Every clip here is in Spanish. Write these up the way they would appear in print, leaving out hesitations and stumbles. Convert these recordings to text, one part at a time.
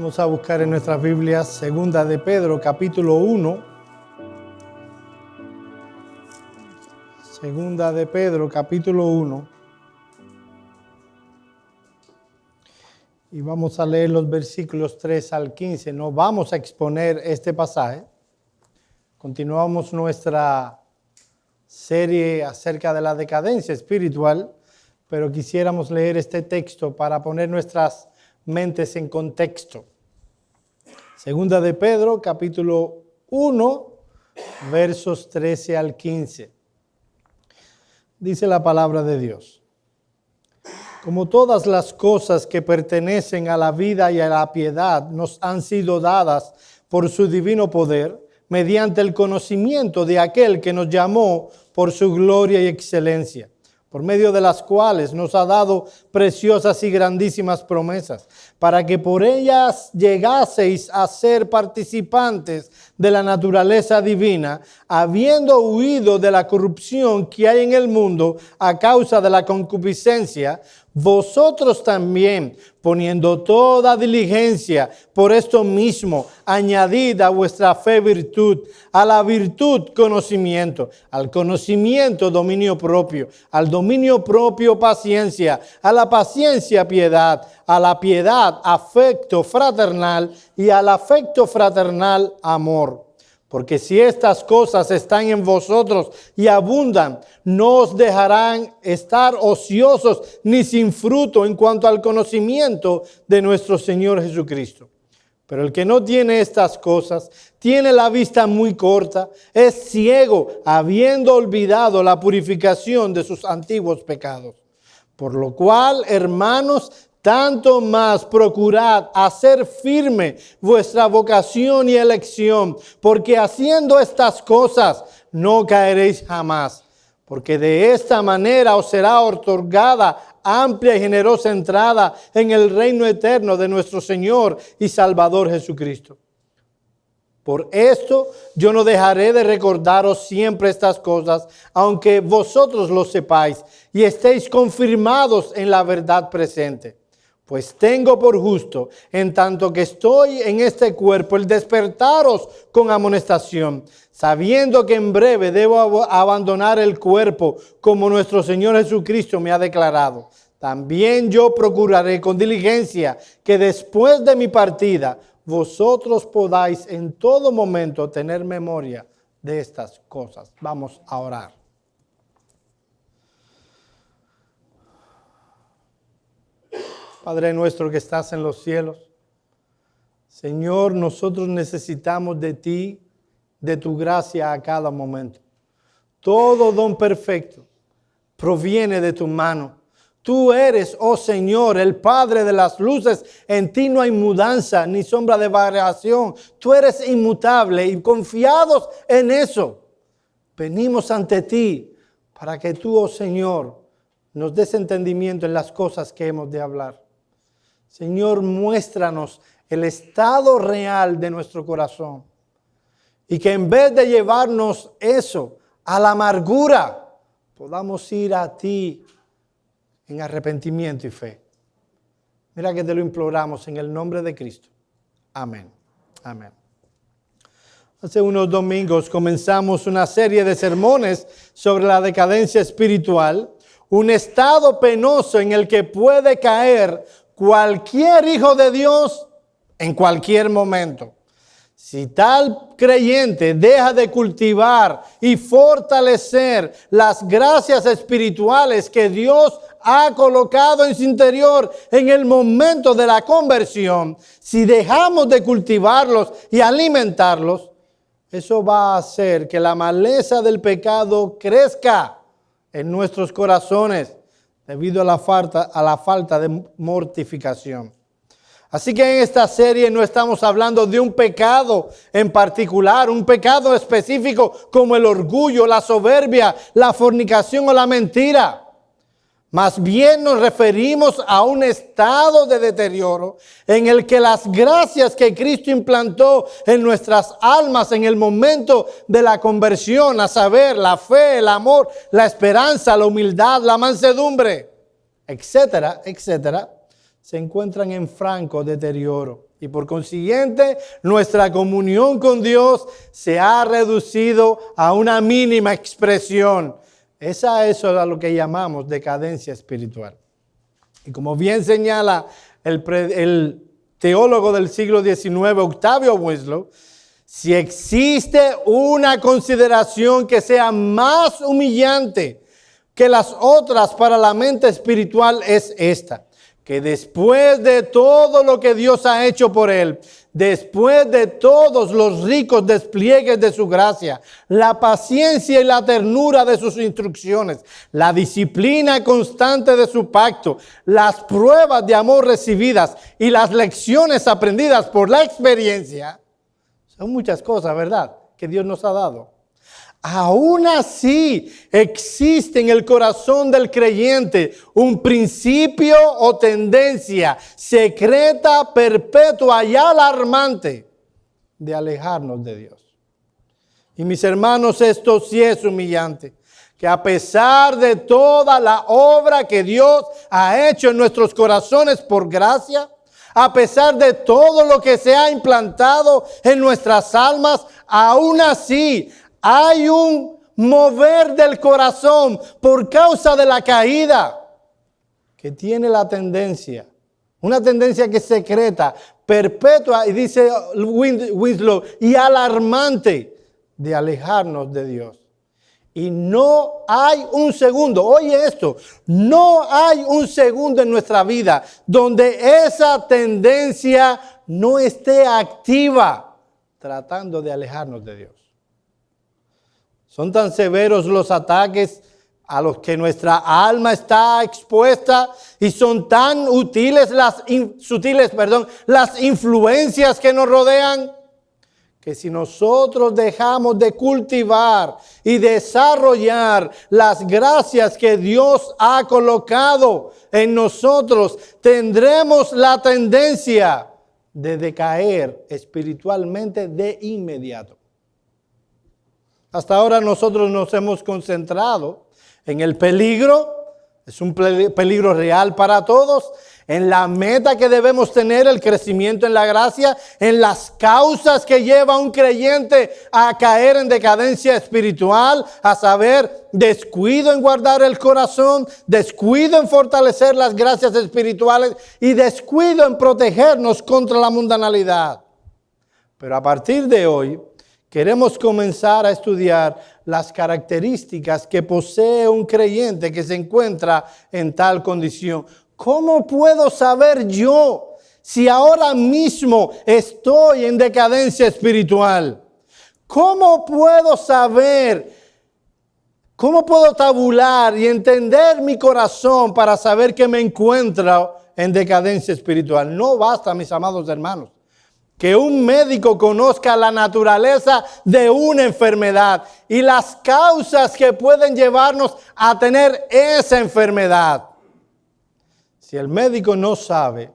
Vamos a buscar en nuestras Biblias Segunda de Pedro, capítulo 1. Segunda de Pedro, capítulo 1. Y vamos a leer los versículos 3 al 15. No vamos a exponer este pasaje. Continuamos nuestra serie acerca de la decadencia espiritual, pero quisiéramos leer este texto para poner nuestras mentes en contexto. Segunda de Pedro, capítulo 1, versos 13 al 15. Dice la palabra de Dios: como todas las cosas que pertenecen a la vida y a la piedad nos han sido dadas por su divino poder, mediante el conocimiento de aquel que nos llamó por su gloria y excelencia, por medio de las cuales nos ha dado preciosas y grandísimas promesas, para que por ellas llegaseis a ser participantes de la naturaleza divina, habiendo huido de la corrupción que hay en el mundo a causa de la concupiscencia. Vosotros también, poniendo toda diligencia por esto mismo, añadid a vuestra fe virtud, a la virtud conocimiento, al conocimiento dominio propio, al dominio propio paciencia, a la paciencia piedad, a la piedad afecto fraternal y al afecto fraternal amor. Porque si estas cosas están en vosotros y abundan, no os dejarán estar ociosos ni sin fruto en cuanto al conocimiento de nuestro Señor Jesucristo. Pero el que no tiene estas cosas, tiene la vista muy corta, es ciego, habiendo olvidado la purificación de sus antiguos pecados. Por lo cual, hermanos, tanto más procurad hacer firme vuestra vocación y elección, porque haciendo estas cosas no caeréis jamás, porque de esta manera os será otorgada amplia y generosa entrada en el reino eterno de nuestro Señor y Salvador Jesucristo. Por esto yo no dejaré de recordaros siempre estas cosas, aunque vosotros lo sepáis y estéis confirmados en la verdad presente. Pues tengo por justo, en tanto que estoy en este cuerpo, el despertaros con amonestación, sabiendo que en breve debo abandonar el cuerpo, como nuestro Señor Jesucristo me ha declarado. También yo procuraré con diligencia que después de mi partida, vosotros podáis en todo momento tener memoria de estas cosas. Vamos a orar. Padre nuestro que estás en los cielos, Señor, nosotros necesitamos de ti, de tu gracia a cada momento. Todo don perfecto proviene de tu mano. Tú eres, oh Señor, el Padre de las luces. En ti no hay mudanza ni sombra de variación. Tú eres inmutable y confiados en eso, venimos ante ti para que tú, oh Señor, nos des entendimiento en las cosas que hemos de hablar. Señor, muéstranos el estado real de nuestro corazón y que en vez de llevarnos eso a la amargura, podamos ir a ti en arrepentimiento y fe. Mira que te lo imploramos en el nombre de Cristo. Amén. Amén. Hace unos domingos comenzamos una serie de sermones sobre la decadencia espiritual, un estado penoso en el que puede caer cualquier hijo de Dios en cualquier momento. Si tal creyente deja de cultivar y fortalecer las gracias espirituales que Dios ha colocado en su interior en el momento de la conversión, si dejamos de cultivarlos y alimentarlos, eso va a hacer que la maleza del pecado crezca en nuestros corazones debido a la falta de mortificación. Así que en esta serie no estamos hablando de un pecado en particular, un pecado específico como el orgullo, la soberbia, la fornicación o la mentira. Más bien nos referimos a un estado de deterioro en el que las gracias que Cristo implantó en nuestras almas en el momento de la conversión, a saber, la fe, el amor, la esperanza, la humildad, la mansedumbre, etcétera, etcétera, se encuentran en franco deterioro. Y por consiguiente, nuestra comunión con Dios se ha reducido a una mínima expresión. Eso es a lo que llamamos decadencia espiritual. Y como bien señala el teólogo del siglo XIX, Octavio Winslow, si existe una consideración que sea más humillante que las otras para la mente espiritual, es esta: que después de todo lo que Dios ha hecho por él, después de todos los ricos despliegues de su gracia, la paciencia y la ternura de sus instrucciones, la disciplina constante de su pacto, las pruebas de amor recibidas y las lecciones aprendidas por la experiencia, son muchas cosas, ¿verdad?, que Dios nos ha dado. Aún así existe en el corazón del creyente un principio o tendencia secreta, perpetua y alarmante de alejarnos de Dios. Y mis hermanos, esto sí es humillante, que a pesar de toda la obra que Dios ha hecho en nuestros corazones por gracia, a pesar de todo lo que se ha implantado en nuestras almas, aún así hay un mover del corazón por causa de la caída que tiene la tendencia, una tendencia que es secreta, perpetua, y dice Winslow, y alarmante, de alejarnos de Dios. Y no hay un segundo, oye esto, no hay un segundo en nuestra vida donde esa tendencia no esté activa, tratando de alejarnos de Dios. Son tan severos los ataques a los que nuestra alma está expuesta y son tan sutiles las influencias que nos rodean, que si nosotros dejamos de cultivar y desarrollar las gracias que Dios ha colocado en nosotros, tendremos la tendencia de decaer espiritualmente de inmediato. Hasta ahora nosotros nos hemos concentrado en el peligro, es un peligro real para todos, en la meta que debemos tener, el crecimiento en la gracia, en las causas que lleva a un creyente a caer en decadencia espiritual, a saber, descuido en guardar el corazón, descuido en fortalecer las gracias espirituales y descuido en protegernos contra la mundanalidad. Pero a partir de hoy, queremos comenzar a estudiar las características que posee un creyente que se encuentra en tal condición. ¿Cómo puedo saber yo si ahora mismo estoy en decadencia espiritual? ¿Cómo puedo saber? ¿Cómo puedo tabular y entender mi corazón para saber que me encuentro en decadencia espiritual? No basta, mis amados hermanos, que un médico conozca la naturaleza de una enfermedad y las causas que pueden llevarnos a tener esa enfermedad. Si el médico no sabe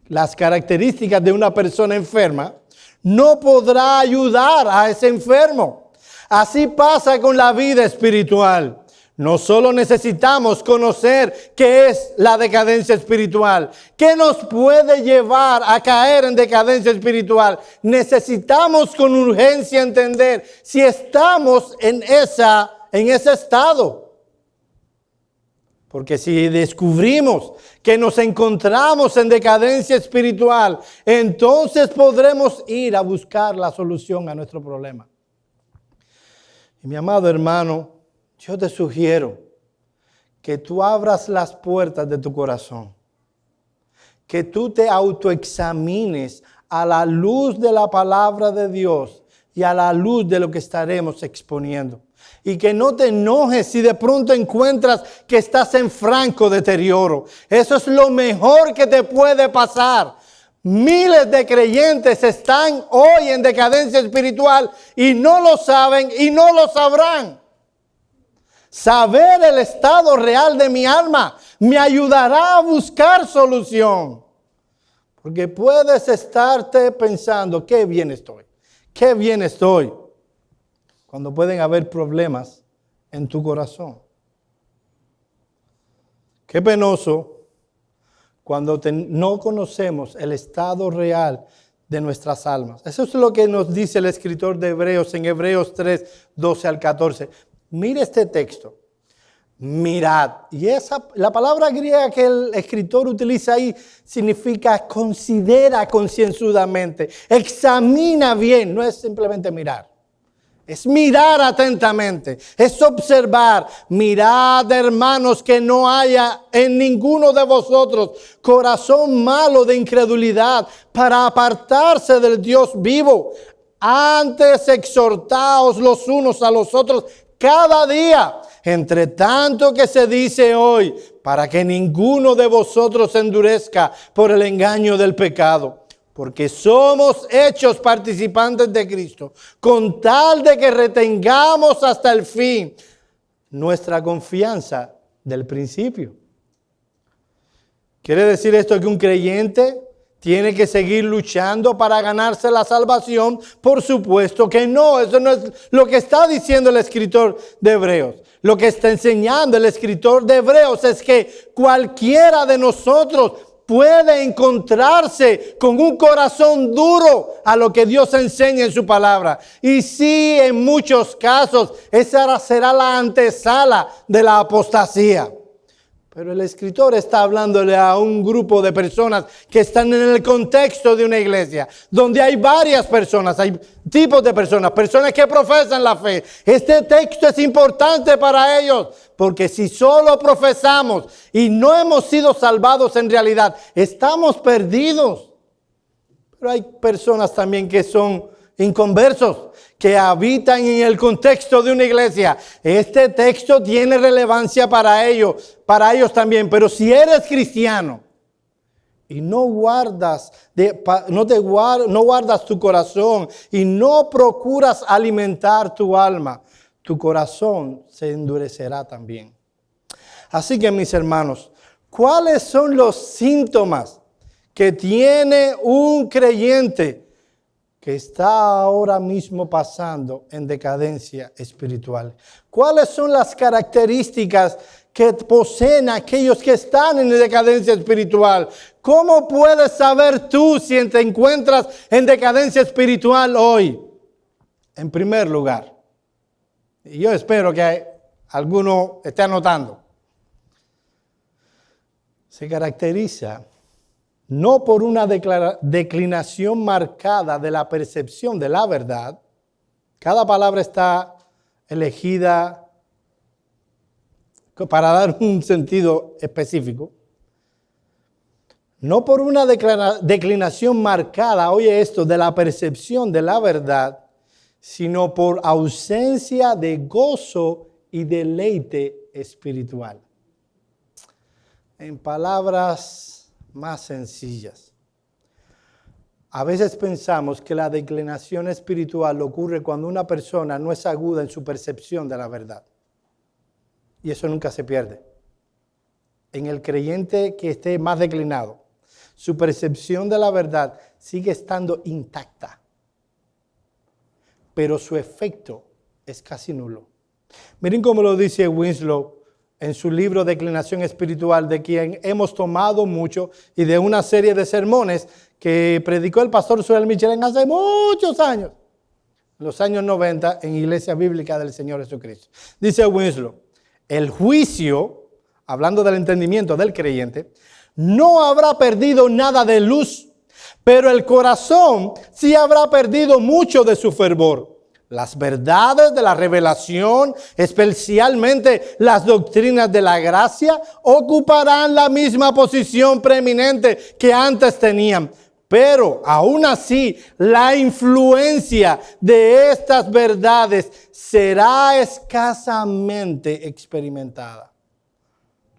las características de una persona enferma, no podrá ayudar a ese enfermo. Así pasa con la vida espiritual. No solo necesitamos conocer qué es la decadencia espiritual, qué nos puede llevar a caer en decadencia espiritual. Necesitamos con urgencia entender si estamos en ese estado. Porque si descubrimos que nos encontramos en decadencia espiritual, entonces podremos ir a buscar la solución a nuestro problema. Y mi amado hermano, yo te sugiero que tú abras las puertas de tu corazón, que tú te autoexamines a la luz de la palabra de Dios y a la luz de lo que estaremos exponiendo. Y que no te enojes si de pronto encuentras que estás en franco deterioro. Eso es lo mejor que te puede pasar. Miles de creyentes están hoy en decadencia espiritual y no lo saben y no lo sabrán. Saber el estado real de mi alma me ayudará a buscar solución. Porque puedes estarte pensando, qué bien estoy, cuando pueden haber problemas en tu corazón. Qué penoso cuando no conocemos el estado real de nuestras almas. Eso es lo que nos dice el escritor de Hebreos en Hebreos 3, 12 al 14. Mire este texto. Mirad. Y la palabra griega que el escritor utiliza ahí significa considera concienzudamente, examina bien, no es simplemente mirar. Es mirar atentamente, es observar. Mirad, hermanos, que no haya en ninguno de vosotros corazón malo de incredulidad para apartarse del Dios vivo. Antes exhortaos los unos a los otros cada día, entre tanto que se dice hoy, para que ninguno de vosotros se endurezca por el engaño del pecado. Porque somos hechos participantes de Cristo, con tal de que retengamos hasta el fin nuestra confianza del principio. ¿Quiere decir esto que un creyente tiene que seguir luchando para ganarse la salvación? Por supuesto que no, eso no es lo que está diciendo el escritor de Hebreos. Lo que está enseñando el escritor de Hebreos es que cualquiera de nosotros puede encontrarse con un corazón duro a lo que Dios enseña en su palabra. Y sí, en muchos casos, esa será la antesala de la apostasía. Pero el escritor está hablándole a un grupo de personas que están en el contexto de una iglesia, donde hay varias personas, hay tipos de personas, personas que profesan la fe. Este texto es importante para ellos, porque si solo profesamos y no hemos sido salvados en realidad, estamos perdidos. Pero hay personas también que son inconversos, que habitan en el contexto de una iglesia. Este texto tiene relevancia para ellos también. Pero si eres cristiano y no guardas tu corazón y no procuras alimentar tu alma, tu corazón se endurecerá también. Así que, mis hermanos, ¿cuáles son los síntomas que tiene un creyente que está ahora mismo pasando en decadencia espiritual? ¿Cuáles son las características que poseen aquellos que están en decadencia espiritual? ¿Cómo puedes saber tú si te encuentras en decadencia espiritual hoy? En primer lugar, y yo espero que alguno esté anotando, se caracteriza no por una declinación marcada de la percepción de la verdad. Cada palabra está elegida para dar un sentido específico. No por una declinación marcada, oye esto, de la percepción de la verdad, sino por ausencia de gozo y deleite espiritual. En palabras más sencillas, a veces pensamos que la declinación espiritual ocurre cuando una persona no es aguda en su percepción de la verdad. Y eso nunca se pierde. En el creyente que esté más declinado, su percepción de la verdad sigue estando intacta, pero su efecto es casi nulo. Miren cómo lo dice Winslow en su libro Declinación Espiritual, de quien hemos tomado mucho y de una serie de sermones que predicó el pastor Suel Michelén hace muchos años, en los años 90, en Iglesia Bíblica del Señor Jesucristo. Dice Winslow, el juicio, hablando del entendimiento del creyente, no habrá perdido nada de luz, pero el corazón sí habrá perdido mucho de su fervor. Las verdades de la revelación, especialmente las doctrinas de la gracia, ocuparán la misma posición preeminente que antes tenían. Pero aún así, la influencia de estas verdades será escasamente experimentada.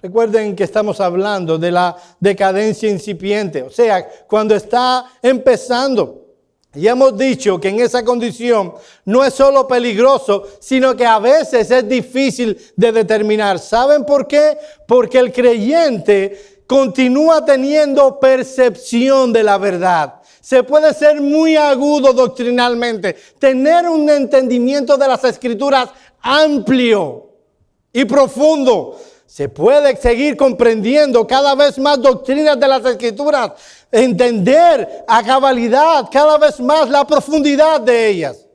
Recuerden que estamos hablando de la decadencia incipiente, o sea, cuando está empezando. Y hemos dicho que en esa condición no es solo peligroso, sino que a veces es difícil de determinar. ¿Saben por qué? Porque el creyente continúa teniendo percepción de la verdad. Se puede ser muy agudo doctrinalmente, tener un entendimiento de las Escrituras amplio y profundo, Se puede seguir comprendiendo cada vez más doctrinas de las Escrituras, entender a cabalidad cada vez más la profundidad de ellas.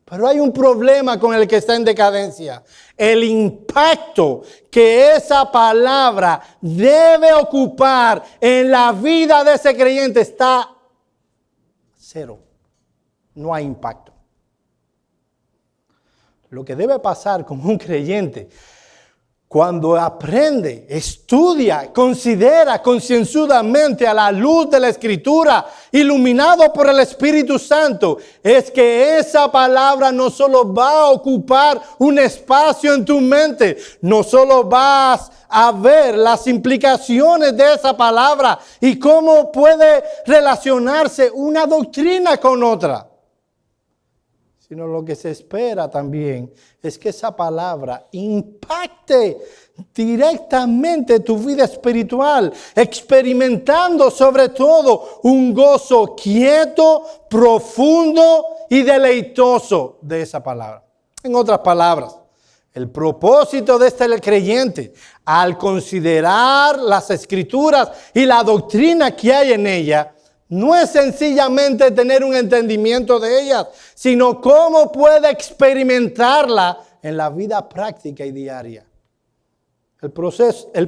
Pero hay un problema con el que está en decadencia. El impacto que esa palabra debe ocupar en la vida de ese creyente está cero. No hay impacto. Lo que debe pasar con un creyente cuando aprende, estudia, considera concienzudamente a la luz de la Escritura, iluminado por el Espíritu Santo, es que esa palabra no solo va a ocupar un espacio en tu mente, no solo vas a ver las implicaciones de esa palabra y cómo puede relacionarse una doctrina con otra, sino lo que se espera también es que esa palabra impacte directamente tu vida espiritual, experimentando sobre todo un gozo quieto, profundo y deleitoso de esa palabra. En otras palabras, el propósito de este creyente, al considerar las Escrituras y la doctrina que hay en ella, no es sencillamente tener un entendimiento de ellas, sino cómo puede experimentarla en la vida práctica y diaria. El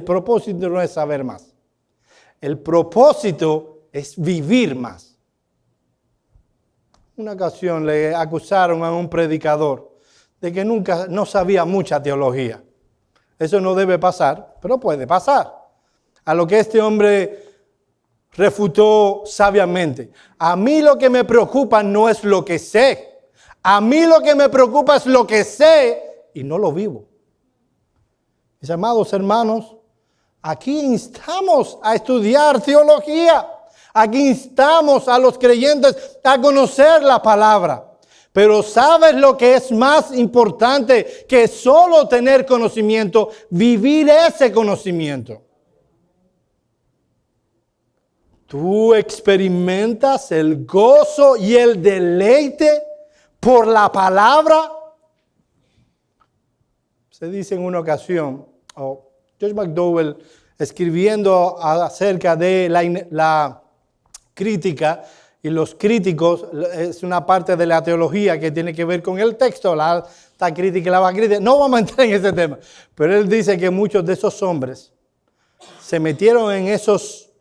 propósito no es saber más. El propósito es vivir más. Una ocasión le acusaron a un predicador de que no sabía mucha teología. Eso no debe pasar, pero puede pasar. A lo que este hombre refutó sabiamente: a mí lo que me preocupa no es lo que sé. A mí lo que me preocupa es lo que sé y no lo vivo. Mis amados hermanos, aquí instamos a estudiar teología. Aquí instamos a los creyentes a conocer la palabra. Pero ¿sabes lo que es más importante que solo tener conocimiento? Vivir ese conocimiento. ¿Tú experimentas el gozo y el deleite por la palabra? Se dice en una ocasión, George McDowell, escribiendo acerca de la crítica y los críticos, es una parte de la teología que tiene que ver con el texto, la alta crítica y la baja crítica. No vamos a entrar en ese tema, pero él dice que muchos de esos hombres se metieron en esos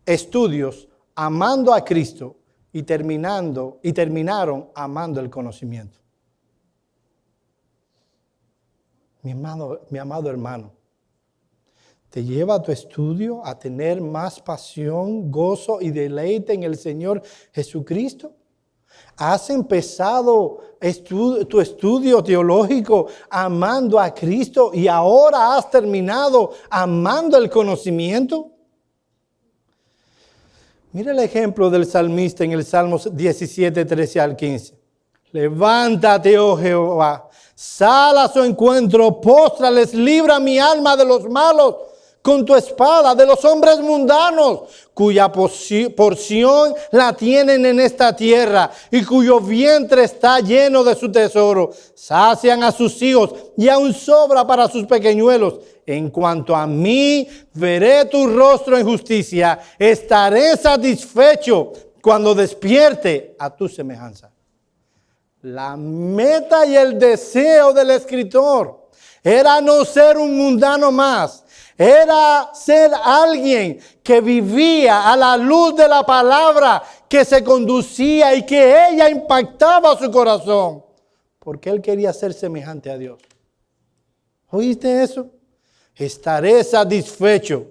estudios amando a Cristo y terminaron amando el conocimiento. Mi amado hermano, ¿te lleva tu estudio a tener más pasión, gozo y deleite en el Señor Jesucristo? ¿Has empezado tu estudio teológico amando a Cristo y ahora has terminado amando el conocimiento? Mira el ejemplo del salmista en el Salmo 17, 13 al 15. Levántate, oh Jehová, sal a su encuentro, póstrales, libra mi alma de los malos con tu espada, de los hombres mundanos, cuya porción la tienen en esta tierra y cuyo vientre está lleno de su tesoro. Sacian a sus hijos y aún sobra para sus pequeñuelos. En cuanto a mí, veré tu rostro en justicia, estaré satisfecho cuando despierte a tu semejanza. La meta y el deseo del escritor era no ser un mundano más, era ser alguien que vivía a la luz de la palabra, que se conducía y que ella impactaba su corazón, porque él quería ser semejante a Dios. ¿Oíste eso? Estaré satisfecho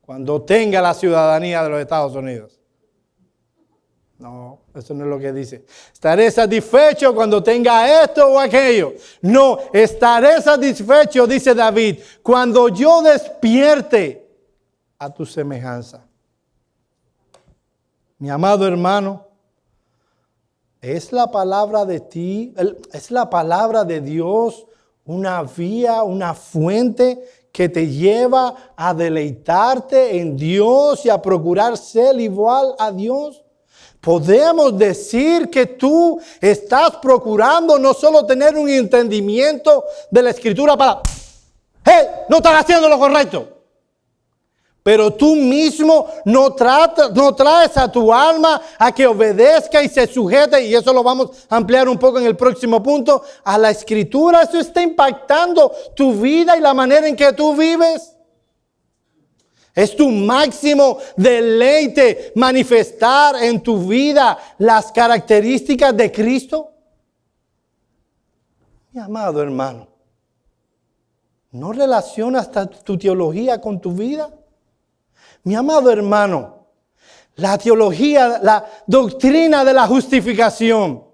cuando tenga la ciudadanía de los Estados Unidos. No, eso no es lo que dice. Estaré satisfecho cuando tenga esto o aquello. No, estaré satisfecho, dice David, cuando yo despierte a tu semejanza. Mi amado hermano, ¿es la palabra de ti, es la palabra de Dios una vía, una fuente que te lleva a deleitarte en Dios y a procurar ser igual a Dios? Podemos decir que tú estás procurando no solo tener un entendimiento de la Escritura para hey, no estás haciendo lo correcto. Pero tú mismo no traes a tu alma a que obedezca y se sujete, y eso lo vamos a ampliar un poco en el próximo punto, a la Escritura. Eso está impactando tu vida y la manera en que tú vives. Es tu máximo deleite manifestar en tu vida las características de Cristo. Mi amado hermano, ¿no relacionas tu teología con tu vida? Mi amado hermano, la teología, la doctrina de la justificación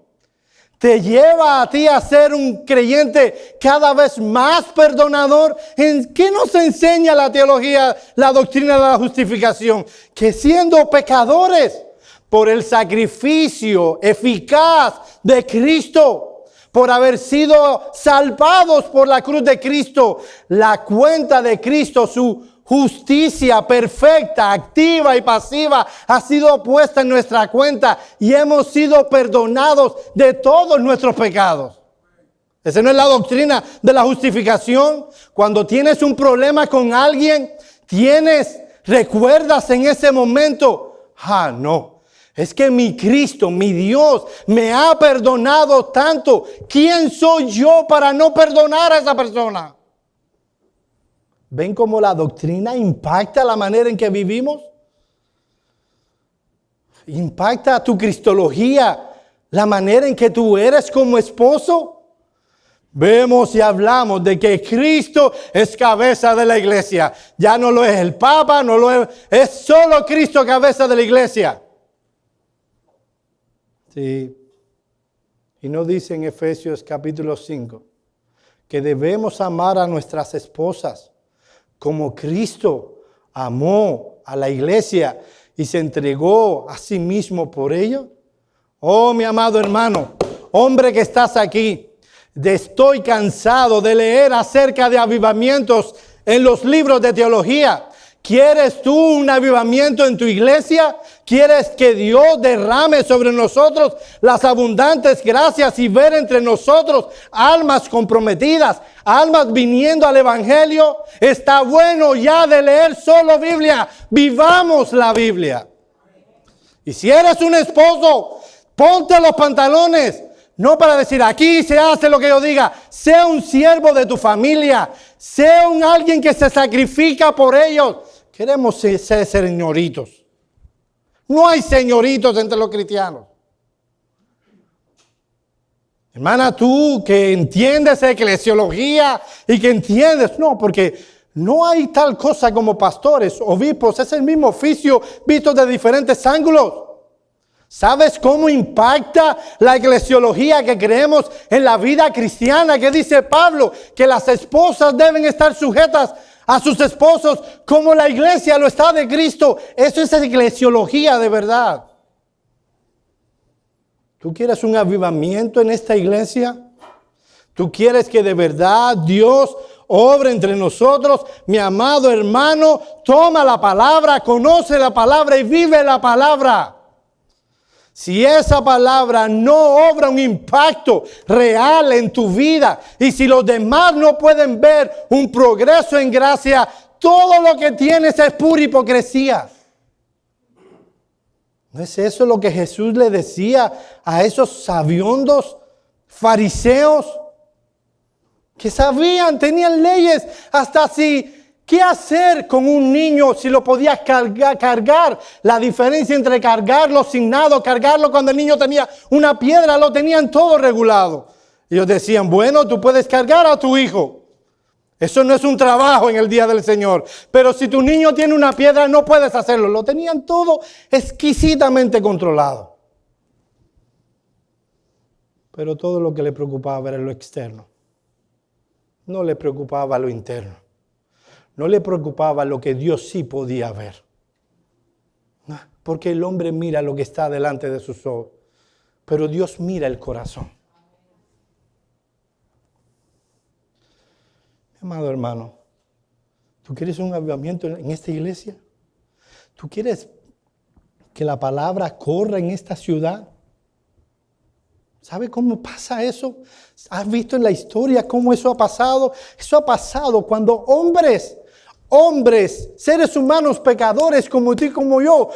te lleva a ti a ser un creyente cada vez más perdonador. ¿En qué nos enseña la teología, la doctrina de la justificación? Que siendo pecadores, por el sacrificio eficaz de Cristo, por haber sido salvados por la cruz de Cristo, la cuenta de Cristo, su justicia perfecta, activa y pasiva, ha sido puesta en nuestra cuenta y hemos sido perdonados de todos nuestros pecados. Esa no es la doctrina de la justificación. Cuando tienes un problema con alguien, recuerdas en ese momento, no, es que mi Cristo, mi Dios, me ha perdonado tanto. ¿Quién soy yo para no perdonar a esa persona? ¿Ven cómo la doctrina impacta la manera en que vivimos? Impacta tu cristología, la manera en que tú eres como esposo. Vemos y hablamos de que Cristo es cabeza de la iglesia. Ya no lo es el Papa, no lo es solo Cristo cabeza de la iglesia. Sí. Y no dice en Efesios capítulo 5 que debemos amar a nuestras esposas como Cristo amó a la iglesia y se entregó a sí mismo por ello. Oh, mi amado hermano, hombre que estás aquí, estoy cansado de leer acerca de avivamientos en los libros de teología. ¿Quieres tú un avivamiento en tu iglesia? ¿Quieres que Dios derrame sobre nosotros las abundantes gracias y ver entre nosotros almas comprometidas, almas viniendo al evangelio? Está bueno ya de leer solo Biblia. Vivamos la Biblia. Y si eres un esposo, ponte los pantalones. No para decir, aquí se hace lo que yo diga. Sea un siervo de tu familia. Sea alguien que se sacrifica por ellos. Queremos ser señoritos. No hay señoritos entre los cristianos. Hermana, tú que entiendes eclesiología y que entiendes, no, porque no hay tal cosa como pastores, obispos, es el mismo oficio visto de diferentes ángulos. ¿Sabes cómo impacta la eclesiología que creemos en la vida cristiana? Que dice Pablo, que las esposas deben estar sujetas a sus esposos como la iglesia lo está de Cristo. Eso es eclesiología de verdad. ¿Tú quieres un avivamiento en esta iglesia? ¿Tú quieres que de verdad Dios obre entre nosotros? Mi amado hermano, toma la palabra, conoce la palabra y vive la palabra. Si esa palabra no obra un impacto real en tu vida y si los demás no pueden ver un progreso en gracia, todo lo que tienes es pura hipocresía. ¿No es eso lo que Jesús le decía a esos sabiondos fariseos? Que sabían, tenían leyes, hasta si qué hacer con un niño si lo podías cargar. La diferencia entre cargarlo sin nada, cargarlo cuando el niño tenía una piedra, lo tenían todo regulado. Ellos decían, bueno, tú puedes cargar a tu hijo. Eso no es un trabajo en el día del Señor. Pero si tu niño tiene una piedra, no puedes hacerlo. Lo tenían todo exquisitamente controlado. Pero todo lo que le preocupaba era lo externo. No le preocupaba lo interno. No le preocupaba lo que Dios sí podía ver. Porque el hombre mira lo que está delante de sus ojos. Pero Dios mira el corazón. Amado hermano, ¿tú quieres un avivamiento en esta iglesia? ¿Tú quieres que la palabra corra en esta ciudad? ¿Sabe cómo pasa eso? ¿Has visto en la historia cómo eso ha pasado? Eso ha pasado cuando hombres, seres humanos pecadores como tú y como yo,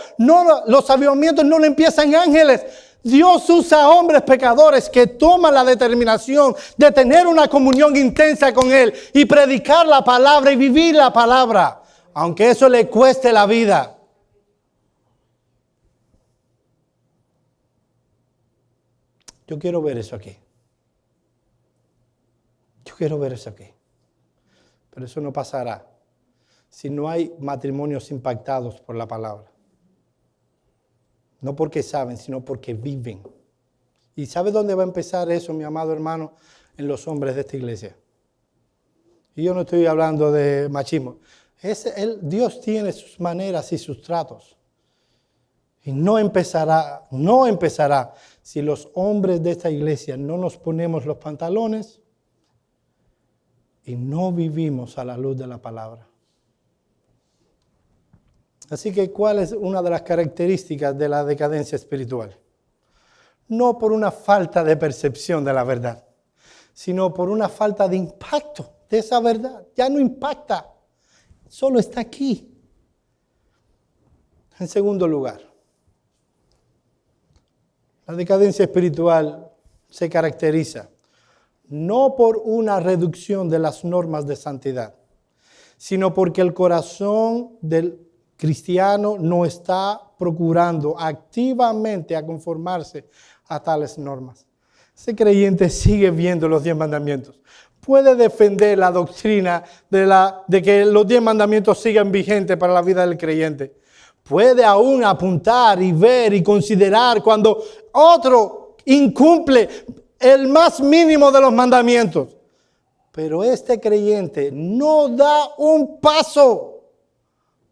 los avivamientos no lo empiezan ángeles. Dios usa a hombres pecadores que toman la determinación de tener una comunión intensa con Él y predicar la palabra y vivir la palabra, aunque eso le cueste la vida. Yo quiero ver eso aquí. Yo quiero ver eso aquí. Pero eso no pasará si no hay matrimonios impactados por la palabra. No porque saben, sino porque viven. ¿Y sabe dónde va a empezar eso, mi amado hermano? En los hombres de esta iglesia. Y yo no estoy hablando de machismo. Dios tiene sus maneras y sus tratos. Y no empezará si los hombres de esta iglesia no nos ponemos los pantalones y no vivimos a la luz de la palabra. Así que, ¿cuál es una de las características de la decadencia espiritual? No por una falta de percepción de la verdad, sino por una falta de impacto de esa verdad. Ya no impacta, solo está aquí. En segundo lugar, la decadencia espiritual se caracteriza no por una reducción de las normas de santidad, sino porque el corazón del cristiano no está procurando activamente a conformarse a tales normas. Ese creyente sigue viendo los 10 mandamientos. Puede defender la doctrina de que los 10 mandamientos sigan vigentes para la vida del creyente. Puede aún apuntar y ver y considerar cuando otro incumple el más mínimo de los mandamientos. Pero este creyente no da un paso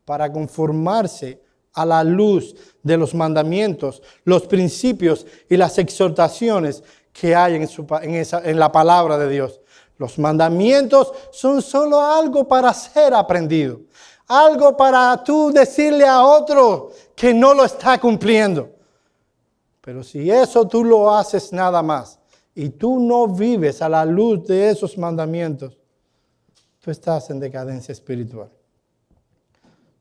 para conformarse a la luz de los mandamientos, los principios y las exhortaciones que hay en la palabra de Dios. Los mandamientos son solo algo para ser aprendido, algo para tú decirle a otro que no lo está cumpliendo. Pero si eso tú lo haces nada más y tú no vives a la luz de esos mandamientos, tú estás en decadencia espiritual.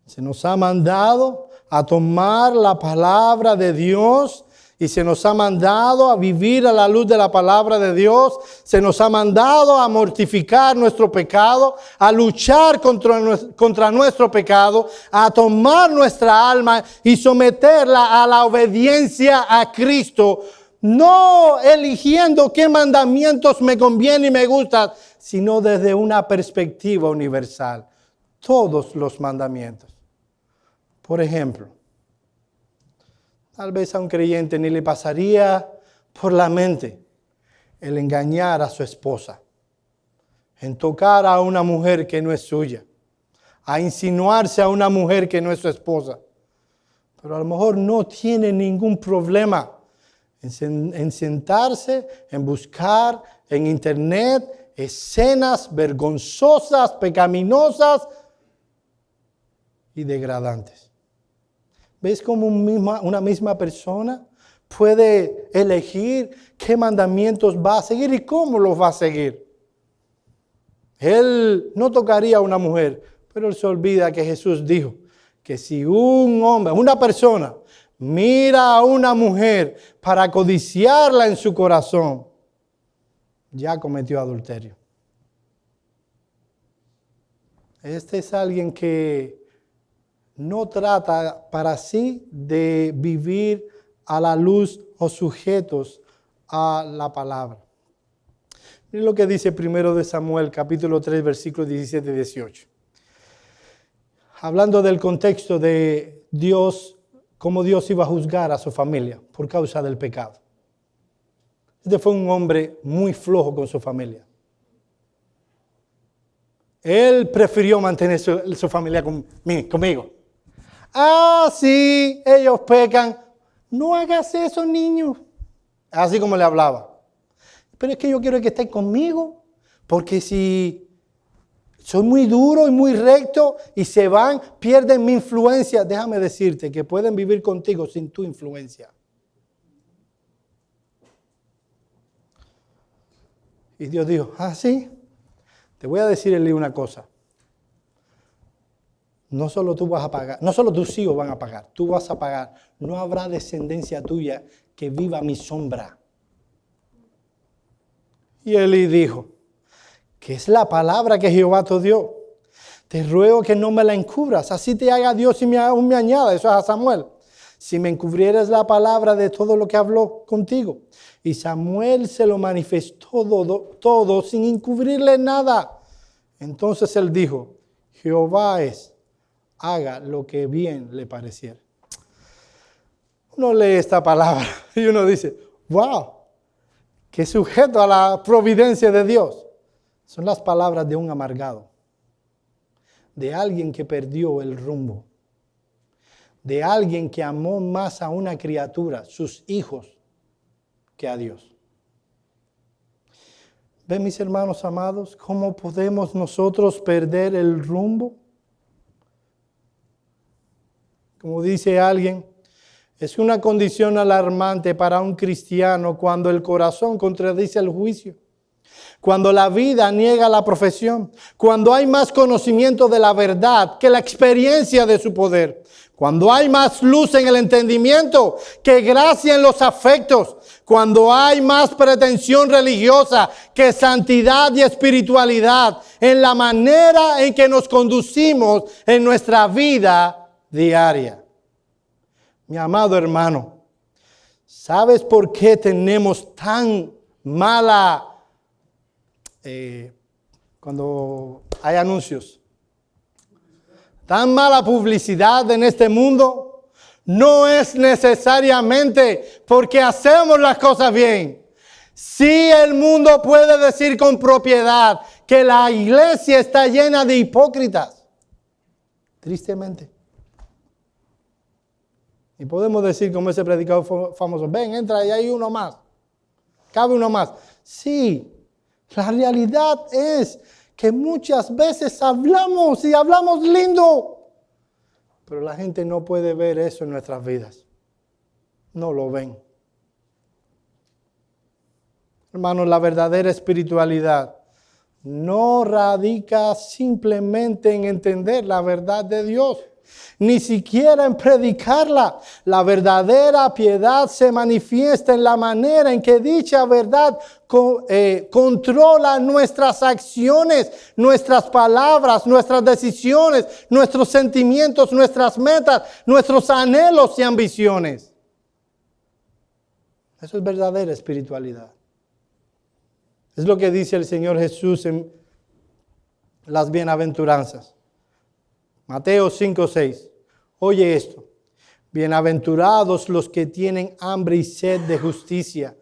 Se nos ha mandado a tomar la palabra de Dios y se nos ha mandado a vivir a la luz de la palabra de Dios. Se nos ha mandado a mortificar nuestro pecado, a luchar contra nuestro pecado, a tomar nuestra alma y someterla a la obediencia a Cristo. No eligiendo qué mandamientos me convienen y me gustan, sino desde una perspectiva universal. Todos los mandamientos. Por ejemplo, tal vez a un creyente ni le pasaría por la mente el engañar a su esposa, en tocar a una mujer que no es suya, a insinuarse a una mujer que no es su esposa. Pero a lo mejor no tiene ningún problema en sentarse, en buscar en internet escenas vergonzosas, pecaminosas y degradantes. ¿Ves cómo una misma persona puede elegir qué mandamientos va a seguir y cómo los va a seguir? Él no tocaría a una mujer, pero él se olvida que Jesús dijo que si un hombre, una persona, mira a una mujer para codiciarla en su corazón, ya cometió adulterio. Este es alguien que no trata para sí de vivir a la luz o sujetos a la palabra. Miren lo que dice 1 Samuel, capítulo 3, versículos 17 y 18. Hablando del contexto de Dios, cómo Dios iba a juzgar a su familia por causa del pecado. Este fue un hombre muy flojo con su familia. Él prefirió mantener su familia conmigo. Ah, sí, ellos pecan. No hagas eso, niño. Así como le hablaba. Pero es que yo quiero que estén conmigo. Porque si soy muy duro y muy recto y se van, pierden mi influencia. Déjame decirte que pueden vivir contigo sin tu influencia. Y Dios dijo, sí, te voy a decirle una cosa. No solo tú vas a pagar, no solo tus hijos van a pagar, tú vas a pagar. No habrá descendencia tuya que viva a mi sombra. Y Elí dijo, ¿qué es la palabra que Jehová te dio? Te ruego que no me la encubras, así te haga Dios y me añada. Eso es a Samuel. Si me encubrieras la palabra de todo lo que habló contigo. Y Samuel se lo manifestó todo sin encubrirle nada. Entonces él dijo, Jehová es, haga lo que bien le pareciera. Uno lee esta palabra y uno dice, wow, qué sujeto a la providencia de Dios. Son las palabras de un amargado, de alguien que perdió el rumbo, de alguien que amó más a una criatura, sus hijos, que a Dios. ¿Ven, mis hermanos amados, cómo podemos nosotros perder el rumbo? Como dice alguien, es una condición alarmante para un cristiano cuando el corazón contradice el juicio, cuando la vida niega la profesión, cuando hay más conocimiento de la verdad que la experiencia de su poder, cuando hay más luz en el entendimiento que gracia en los afectos, cuando hay más pretensión religiosa que santidad y espiritualidad en la manera en que nos conducimos en nuestra vida diaria. Mi amado hermano, ¿sabes por qué tenemos tan mala, cuando hay anuncios, tan mala publicidad en este mundo? No es necesariamente porque hacemos las cosas bien. Sí, el mundo puede decir con propiedad que la iglesia está llena de hipócritas. Tristemente. Y podemos decir como ese predicador famoso, ven, entra y hay uno más. Cabe uno más. Sí, la realidad es que muchas veces hablamos y hablamos lindo. Pero la gente no puede ver eso en nuestras vidas. No lo ven. Hermanos, la verdadera espiritualidad no radica simplemente en entender la verdad de Dios, ni siquiera en predicarla. La verdadera piedad se manifiesta en la manera en que dicha verdad controla nuestras acciones, nuestras palabras, nuestras decisiones, nuestros sentimientos, nuestras metas, nuestros anhelos y ambiciones. Eso es verdadera espiritualidad. Es lo que dice el Señor Jesús en las bienaventuranzas. Mateo 5:6. Oye esto. Bienaventurados los que tienen hambre y sed de justicia,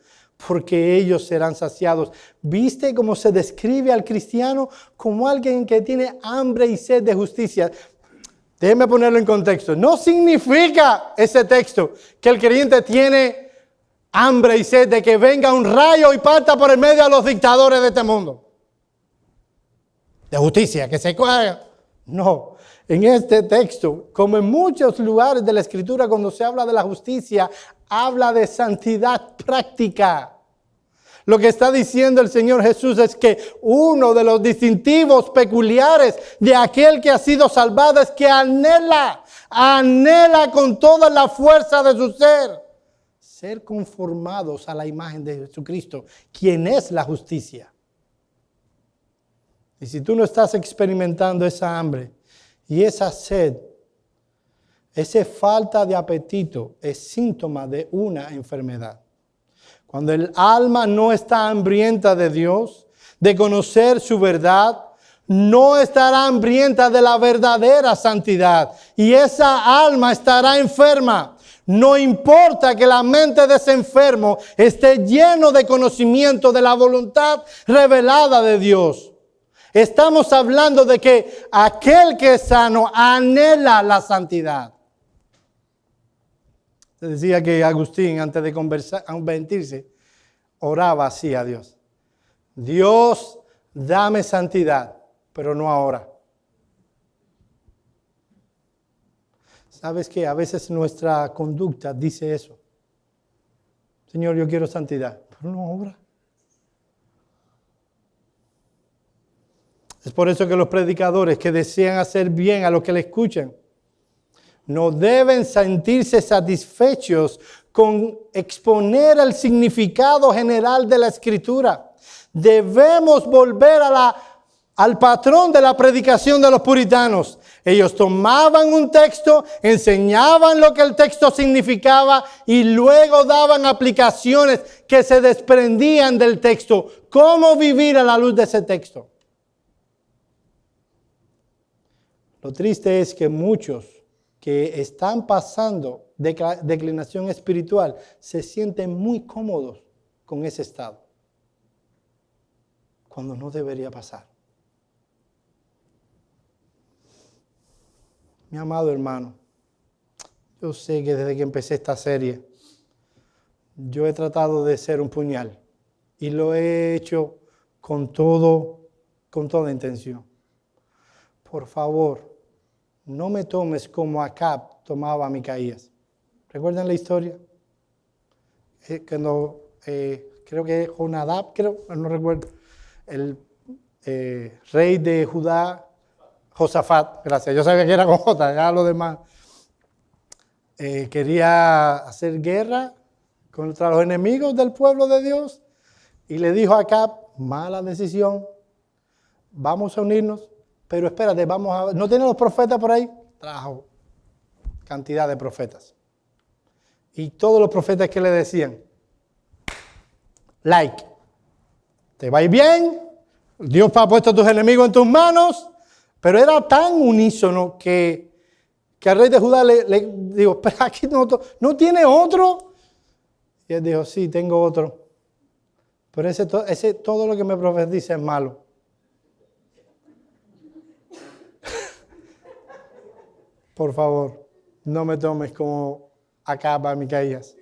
porque ellos serán saciados. ¿Viste cómo se describe al cristiano como alguien que tiene hambre y sed de justicia? Déjeme ponerlo en contexto. No significa ese texto que el creyente tiene hambre y sed de que venga un rayo y parta por el medio de los dictadores de este mundo. De justicia, que se coja. No, en este texto, como en muchos lugares de la Escritura, cuando se habla de la justicia, habla de santidad práctica. Lo que está diciendo el Señor Jesús es que uno de los distintivos peculiares de aquel que ha sido salvado es que anhela con toda la fuerza de su ser conformados a la imagen de Jesucristo, quien es la justicia. Y si tú no estás experimentando esa hambre y esa sed, esa falta de apetito es síntoma de una enfermedad. Cuando el alma no está hambrienta de Dios, de conocer su verdad, no estará hambrienta de la verdadera santidad. Y esa alma estará enferma. No importa que la mente de ese enfermo esté lleno de conocimiento de la voluntad revelada de Dios. Estamos hablando de que aquel que es sano anhela la santidad. Se decía que Agustín, antes de convertirse, oraba así a Dios. Dios, dame santidad, pero no ahora. ¿Sabes qué? A veces nuestra conducta dice eso. – Señor, yo quiero santidad, pero no ahora. Es por eso que los predicadores que desean hacer bien a los que le escuchan, no deben sentirse satisfechos con exponer el significado general de la Escritura. Debemos volver al patrón de la predicación de los puritanos. Ellos tomaban un texto, enseñaban lo que el texto significaba y luego daban aplicaciones que se desprendían del texto. ¿Cómo vivir a la luz de ese texto? Lo triste es que muchos que están pasando declinación espiritual se sienten muy cómodos con ese estado, cuando no debería pasar. Mi amado hermano, yo sé que desde que empecé esta serie, yo he tratado de ser un puñal y lo he hecho con toda intención. Por favor, no me tomes como Acab tomaba a Micaías. ¿Recuerdan la historia? Creo que Jonadab, no recuerdo, el rey de Judá, Josafat, gracias, yo sabía que era con J, ya lo demás. Quería hacer guerra contra los enemigos del pueblo de Dios y le dijo a Acab, mala decisión, vamos a unirnos, pero espérate, ¿no tienen los profetas por ahí? Trajo cantidad de profetas. Y todos los profetas que le decían, te va a ir bien, Dios ha puesto a tus enemigos en tus manos, pero era tan unísono que al rey de Judá le digo, pero aquí no tiene otro. Y él dijo, sí, tengo otro. Pero ese todo lo que me profetiza es malo. Por favor, no me tomes como Acab a Micaías.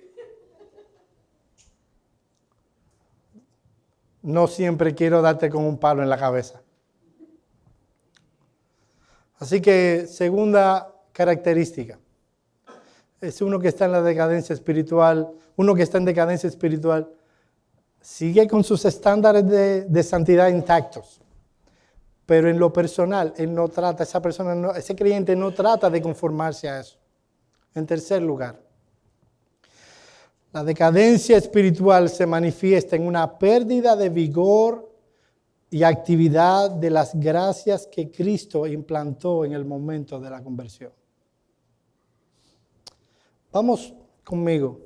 No siempre quiero darte con un palo en la cabeza. Así que, segunda característica, es uno que está en la decadencia espiritual, uno que está en decadencia espiritual, sigue con sus estándares de santidad intactos, pero en lo personal, él no trata, ese creyente no trata de conformarse a eso. En tercer lugar, la decadencia espiritual se manifiesta en una pérdida de vigor y actividad de las gracias que Cristo implantó en el momento de la conversión. Vamos conmigo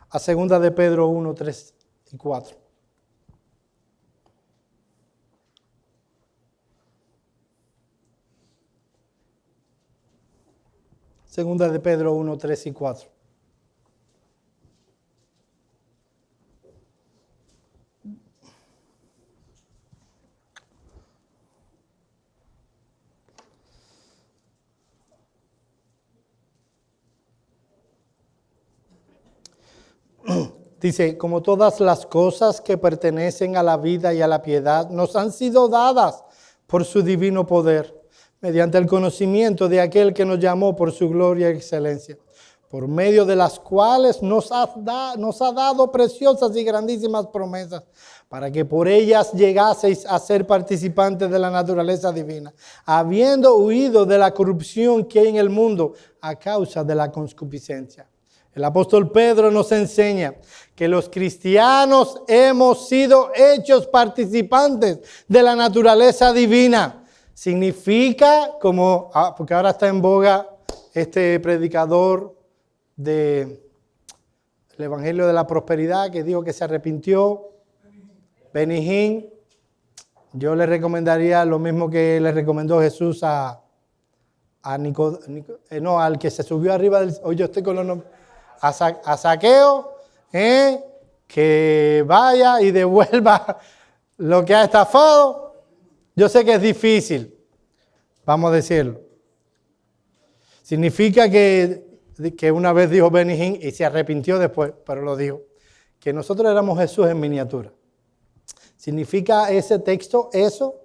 a 2 de Pedro 1, 3 y 4. Segunda de Pedro 1, 3 y 4. Dice, como todas las cosas que pertenecen a la vida y a la piedad nos han sido dadas por su divino poder, mediante el conocimiento de aquel que nos llamó por su gloria y excelencia, por medio de las cuales nos ha dado preciosas y grandísimas promesas, para que por ellas llegaseis a ser participantes de la naturaleza divina, habiendo huido de la corrupción que hay en el mundo a causa de la concupiscencia. El apóstol Pedro nos enseña que los cristianos hemos sido hechos participantes de la naturaleza divina. Significa, porque ahora está en boga este predicador del Evangelio de la Prosperidad que dijo que se arrepintió, Benny Hinn. Yo le recomendaría lo mismo que le recomendó Jesús al que se subió arriba del... Hoy yo estoy con los nombres. A Zaqueo, que vaya y devuelva lo que ha estafado. Yo sé que es difícil, vamos a decirlo. Significa que una vez dijo Benny Hinn y se arrepintió después, pero lo dijo, que nosotros éramos Jesús en miniatura. ¿Significa ese texto eso?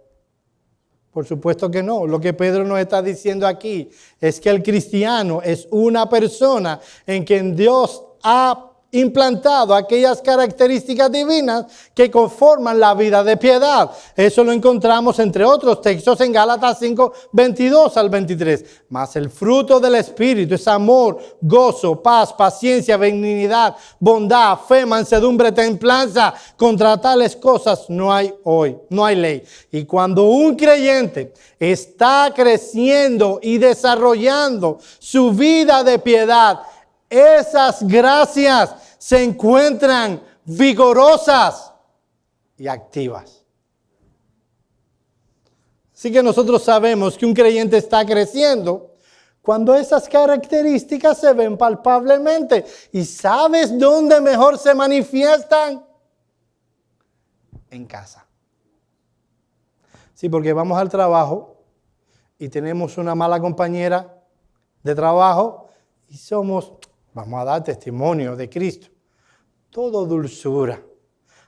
Por supuesto que no. Lo que Pedro nos está diciendo aquí es que el cristiano es una persona en quien Dios ha implantado aquellas características divinas que conforman la vida de piedad. Eso lo encontramos entre otros textos en Gálatas 5, 22 al 23. Mas el fruto del Espíritu es amor, gozo, paz, paciencia, benignidad, bondad, fe, mansedumbre, templanza. Contra tales cosas no hay ley. Y cuando un creyente está creciendo y desarrollando su vida de piedad, esas gracias se encuentran vigorosas y activas. Así que nosotros sabemos que un creyente está creciendo cuando esas características se ven palpablemente. ¿Y sabes dónde mejor se manifiestan? En casa. Sí, porque vamos al trabajo y tenemos una mala compañera de trabajo y vamos a dar testimonio de Cristo. Todo dulzura.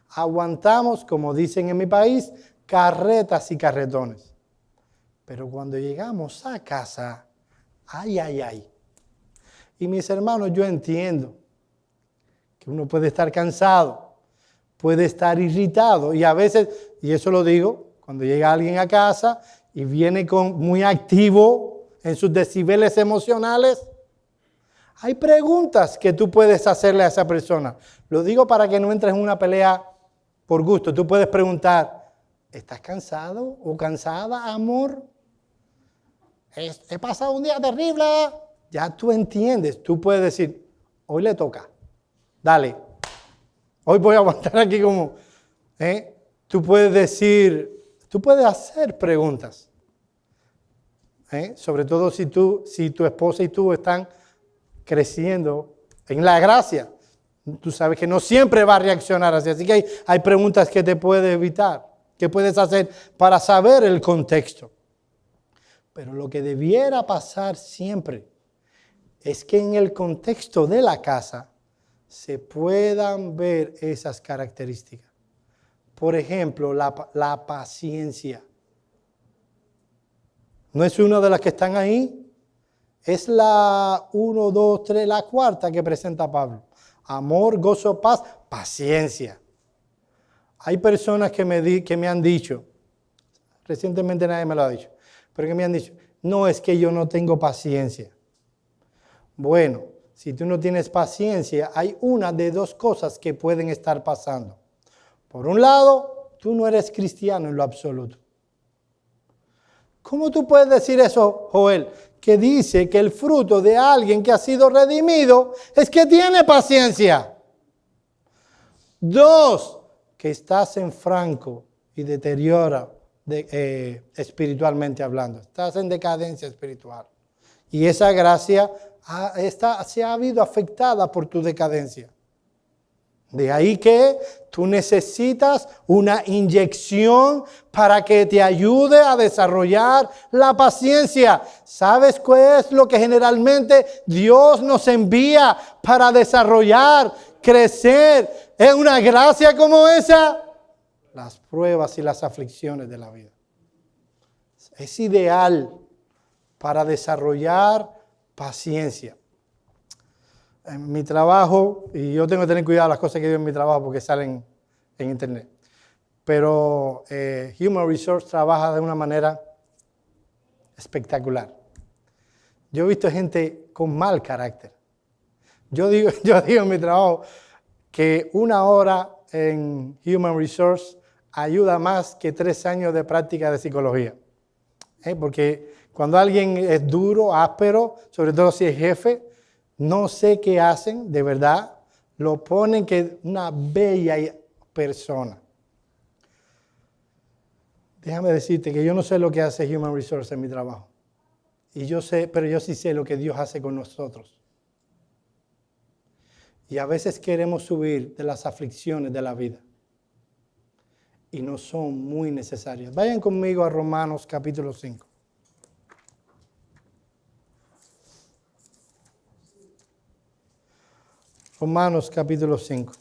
Aguantamos, como dicen en mi país, carretas y carretones. Pero cuando llegamos a casa, ay. Y mis hermanos, yo entiendo que uno puede estar cansado, puede estar irritado y a veces, y eso lo digo, cuando llega alguien a casa y viene muy activo en sus decibeles emocionales, hay preguntas que tú puedes hacerle a esa persona. Lo digo para que no entres en una pelea por gusto. Tú puedes preguntar, ¿estás cansado o cansada, amor? He pasado un día terrible. Ya tú entiendes. Tú puedes decir, hoy le toca. Dale. Hoy voy a aguantar aquí como... Tú puedes decir, tú puedes hacer preguntas. Sobre todo si tu esposa y tú están creciendo en la gracia. Tú sabes que no siempre va a reaccionar así. Así que hay preguntas que te puedes evitar, que puedes hacer para saber el contexto. Pero lo que debiera pasar siempre es que en el contexto de la casa se puedan ver esas características. Por ejemplo, la paciencia. ¿No es una de las que están ahí? Es la 1, 2, 3, la cuarta que presenta Pablo. Amor, gozo, paz, paciencia. Hay personas que me han dicho, recientemente nadie me lo ha dicho, pero que me han dicho, no, es que yo no tengo paciencia. Bueno, si tú no tienes paciencia, hay una de dos cosas que pueden estar pasando. Por un lado, tú no eres cristiano en lo absoluto. ¿Cómo tú puedes decir eso, Joel? Que dice que el fruto de alguien que ha sido redimido es que tiene paciencia. 2, que estás en franco y deteriora espiritualmente hablando. Estás en decadencia espiritual. Y esa gracia se ha habido afectada por tu decadencia. De ahí que tú necesitas una inyección para que te ayude a desarrollar la paciencia. ¿Sabes qué es lo que generalmente Dios nos envía para desarrollar, crecer en una gracia como esa? Las pruebas y las aflicciones de la vida. Es ideal para desarrollar paciencia. En mi trabajo, y yo tengo que tener cuidado las cosas que digo en mi trabajo porque salen en internet, pero Human Resource trabaja de una manera espectacular. Yo he visto gente con mal carácter. Yo digo en mi trabajo que 1 hora en Human Resource ayuda más que 3 años de práctica de psicología. Porque cuando alguien es duro, áspero, sobre todo si es jefe, no sé qué hacen, de verdad, lo ponen que es una bella persona. Déjame decirte que yo no sé lo que hace Human Resource en mi trabajo. Pero yo sí sé lo que Dios hace con nosotros. Y a veces queremos subir de las aflicciones de la vida. Y no son muy necesarias. Vayan conmigo a Romanos capítulo 5. Romanos capítulo 5.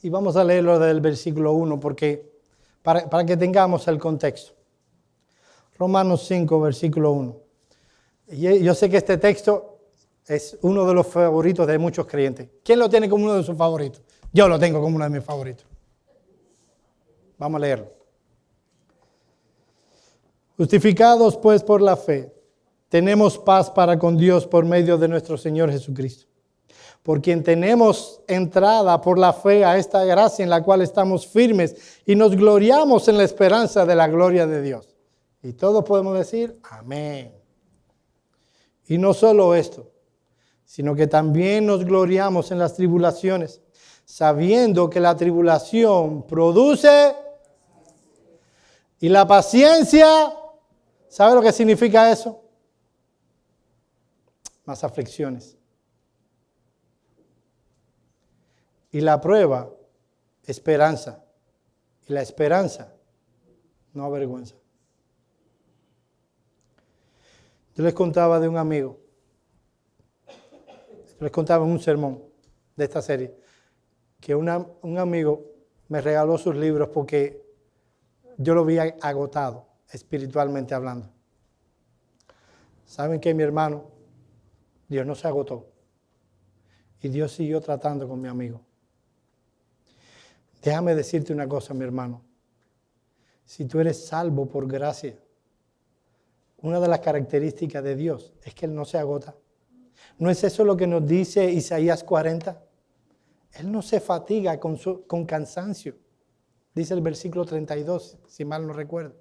Y vamos a leerlo del versículo 1 porque para que tengamos el contexto. Romanos 5, versículo 1. Y yo sé que este texto es uno de los favoritos de muchos creyentes. ¿Quién lo tiene como uno de sus favoritos? Yo lo tengo como uno de mis favoritos. Vamos a leerlo. Justificados pues por la fe, tenemos paz para con Dios por medio de nuestro Señor Jesucristo, por quien tenemos entrada por la fe a esta gracia en la cual estamos firmes y nos gloriamos en la esperanza de la gloria de Dios. Y todos podemos decir, amén. Y no solo esto, sino que también nos gloriamos en las tribulaciones, sabiendo que la tribulación produce y la paciencia. ¿Sabe lo que significa eso? Más aflicciones. Y la prueba, esperanza. Y la esperanza, no avergüenza. Yo les contaba de un amigo. Les contaba en un sermón de esta serie que un amigo me regaló sus libros porque yo lo vi agotado, espiritualmente hablando. ¿Saben qué, mi hermano? Dios no se agotó. Y Dios siguió tratando con mi amigo. Déjame decirte una cosa, mi hermano. Si tú eres salvo por gracia, una de las características de Dios es que Él no se agota. ¿No es eso lo que nos dice Isaías 40? Él no se fatiga con cansancio. Dice el versículo 32, si mal no recuerdo.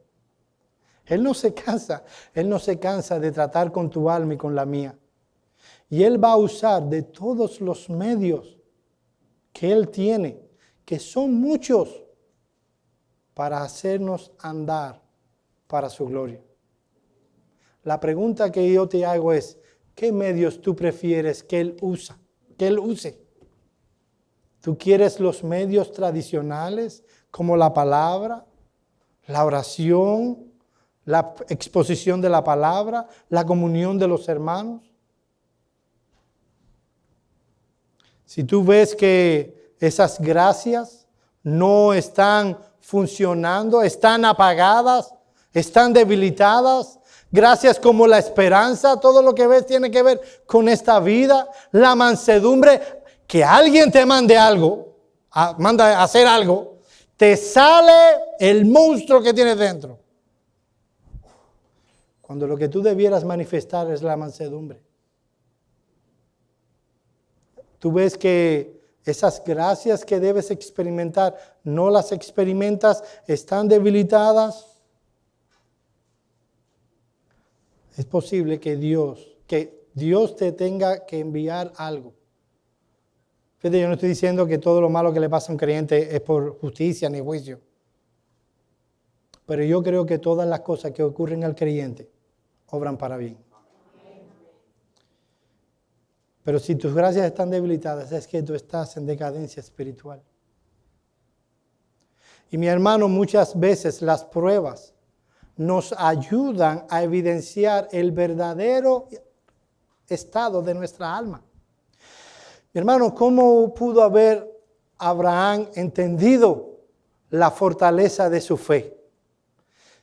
Él no se cansa de tratar con tu alma y con la mía. Y Él va a usar de todos los medios que Él tiene, que son muchos, para hacernos andar para su gloria. La pregunta que yo te hago es, ¿qué medios tú prefieres que Él use? ¿Tú quieres los medios tradicionales como la palabra, la oración, la exposición de la palabra, la comunión de los hermanos? Si tú ves que esas gracias no están funcionando, están apagadas, están debilitadas, gracias como la esperanza, todo lo que ves tiene que ver con esta vida, la mansedumbre, que alguien te mande algo, manda a hacer algo, te sale el monstruo que tienes dentro. Cuando lo que tú debieras manifestar es la mansedumbre. Tú ves que esas gracias que debes experimentar, no las experimentas, están debilitadas. Es posible que Dios te tenga que enviar algo. Fíjate, yo no estoy diciendo que todo lo malo que le pasa a un creyente es por justicia ni juicio. Pero yo creo que todas las cosas que ocurren al creyente obran para bien. Pero si tus gracias están debilitadas, es que tú estás en decadencia espiritual. Y mi hermano, muchas veces las pruebas nos ayudan a evidenciar el verdadero estado de nuestra alma. Mi hermano, ¿cómo pudo haber Abraham entendido la fortaleza de su fe?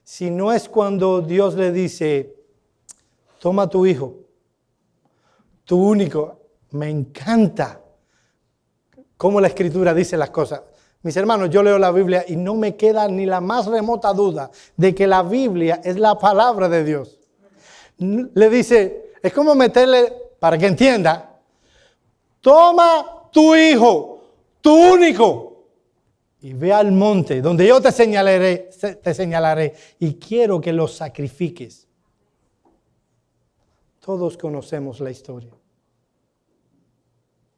Si no es cuando Dios le dice, toma tu hijo, tu único. Me encanta cómo la Escritura dice las cosas. Mis hermanos, yo leo la Biblia y no me queda ni la más remota duda de que la Biblia es la palabra de Dios. Le dice, es como meterle, para que entienda, toma tu hijo, tu único, y ve al monte donde yo te señalaré y quiero que lo sacrifiques. Todos conocemos la historia.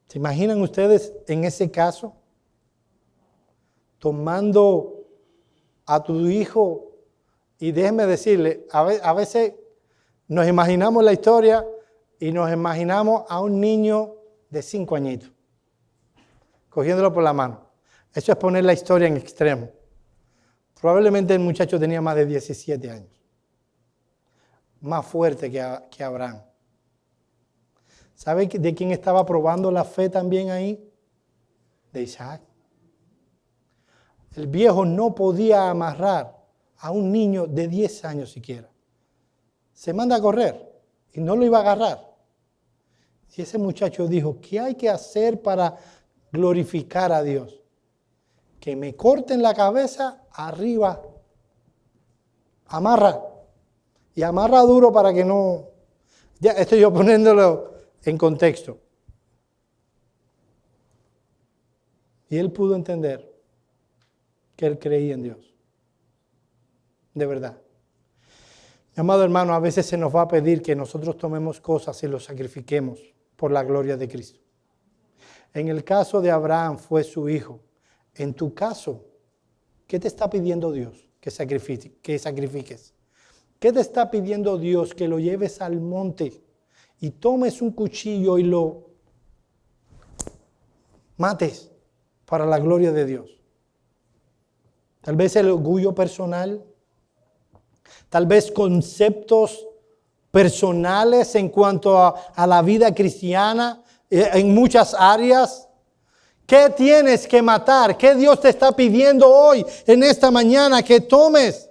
¿Se imaginan ustedes en ese caso? Tomando a tu hijo, y déjenme decirle, a veces nos imaginamos la historia y nos imaginamos a un niño de 5 añitos, cogiéndolo por la mano. Eso es poner la historia en extremo. Probablemente el muchacho tenía más de 17 años. Más fuerte que Abraham. ¿Sabe de quién estaba probando la fe también ahí? De Isaac. El viejo no podía amarrar a un niño de 10 años siquiera. Se manda a correr y no lo iba a agarrar. Y ese muchacho dijo, ¿qué hay que hacer para glorificar a Dios? Que me corten la cabeza arriba. Amarra. Y amarra duro para que no... Ya estoy yo poniéndolo en contexto. Y él pudo entender que él creía en Dios. De verdad. Mi amado hermano, a veces se nos va a pedir que nosotros tomemos cosas y los sacrifiquemos por la gloria de Cristo. En el caso de Abraham fue su hijo. En tu caso, ¿qué te está pidiendo Dios que sacrifiques? ¿Qué te está pidiendo Dios que lo lleves al monte y tomes un cuchillo y lo mates para la gloria de Dios? Tal vez el orgullo personal, tal vez conceptos personales en cuanto a la vida cristiana en muchas áreas. ¿Qué tienes que matar? ¿Qué Dios te está pidiendo hoy, en esta mañana, que tomes